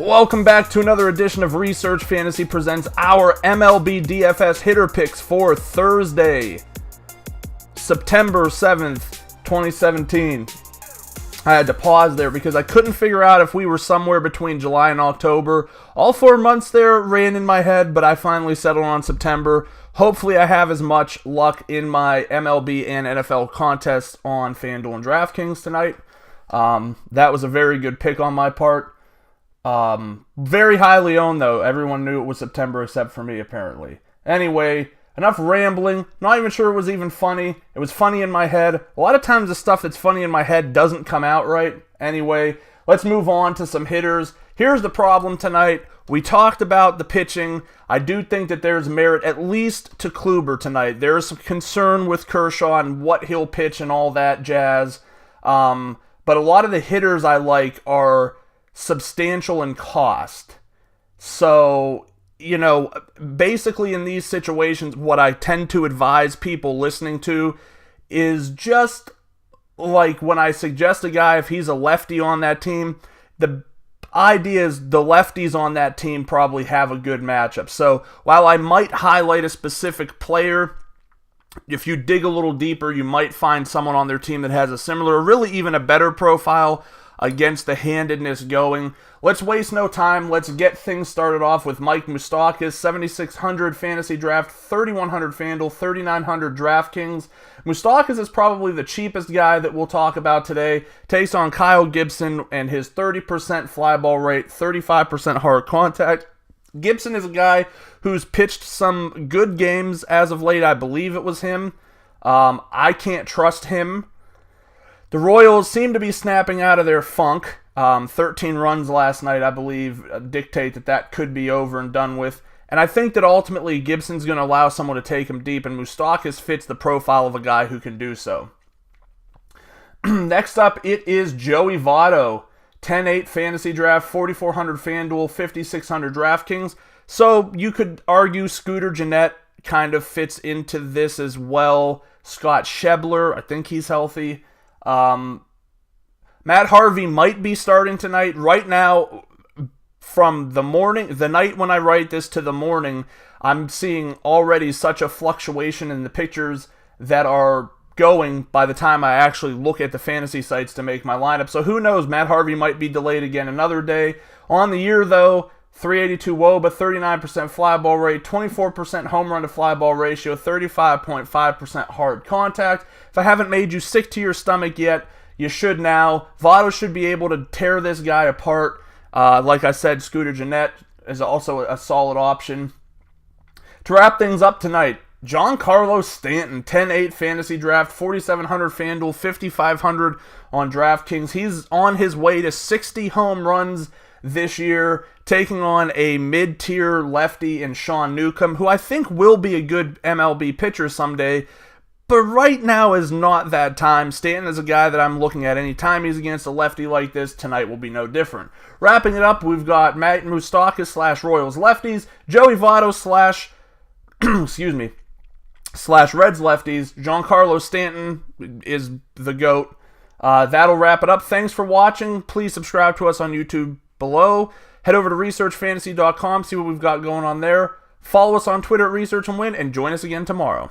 Welcome back to another edition of Research Fantasy presents our MLB DFS hitter picks for Thursday, September 7th, 2017. I had to pause there because I couldn't figure out if we were somewhere between July and October. All 4 months there ran in my head, but I finally settled on September. Hopefully I have as much luck in my MLB and NFL contests on FanDuel and DraftKings tonight. That was a very good pick on my part. Very highly owned though. Everyone knew it was September except for me apparently. Anyway, enough rambling. Not even sure it was even funny. It was funny in my head. A lot of times the stuff that's funny in my head doesn't come out right. Anyway, let's move on to some hitters. Here's the problem tonight. We talked about the pitching. I do think that there's merit at least to Kluber tonight. There's some concern with Kershaw and what he'll pitch and all that jazz. But a lot of the hitters I like are substantial in cost. So, basically in these situations, what I tend to advise people listening to is just like when I suggest a guy, if he's a lefty on that team, the idea is the lefties on that team probably have a good matchup. So while I might highlight a specific player, if you dig a little deeper, you might find someone on their team that has a similar, or really even a better profile against the handedness going. Let's waste no time. Let's get things started off with Mike Moustakas, 7,600 fantasy draft, 3,100 FanDuel, 3,900 DraftKings. Moustakas is probably the cheapest guy that we'll talk about today. Takes on Kyle Gibson and his 30% fly ball rate, 35% hard contact. Gibson is a guy who's pitched some good games as of late. I believe it was him. I can't trust him. The Royals seem to be snapping out of their funk. 13 runs last night, I believe, dictate that could be over and done with. And I think that ultimately Gibson's going to allow someone to take him deep, and Moustakas fits the profile of a guy who can do so. Next up, it is Joey Votto. 10-8 fantasy draft, 4,400 FanDuel, 5,600 DraftKings. So you could argue Scooter Gennett kind of fits into this as well. Scott Schebler, I think he's healthy. Matt Harvey might be starting tonight. Right now, from the night when I write this to the morning, I'm seeing already such a fluctuation in the pitchers that are going by the time I actually look at the fantasy sites to make my lineup. So who knows, Matt Harvey might be delayed again another day. On the year though, 382 WOBA, 39% fly ball rate, 24% home run to fly ball ratio, 35.5% hard contact. If I haven't made you sick to your stomach yet, you should now. Votto should be able to tear this guy apart. Like I said, Scooter Gennett is also a solid option. To wrap things up tonight, Giancarlo Stanton, 10-8 fantasy draft, 4,700 FanDuel, 5,500 on DraftKings. He's on his way to 60 home runs this year, taking on a mid-tier lefty in Sean Newcomb, who I think will be a good MLB pitcher someday, but right now is not that time. Stanton is a guy that I'm looking at any time he's against a lefty like this. Tonight will be no different. Wrapping it up, we've got Mike Moustakas / Royals lefties, Joey Votto / Reds lefties. Giancarlo Stanton is the GOAT. That'll wrap it up. Thanks for watching. Please subscribe to us on YouTube below. Head over to researchfantasy.com, see what we've got going on there. Follow us on Twitter at Research and Win, and join us again tomorrow.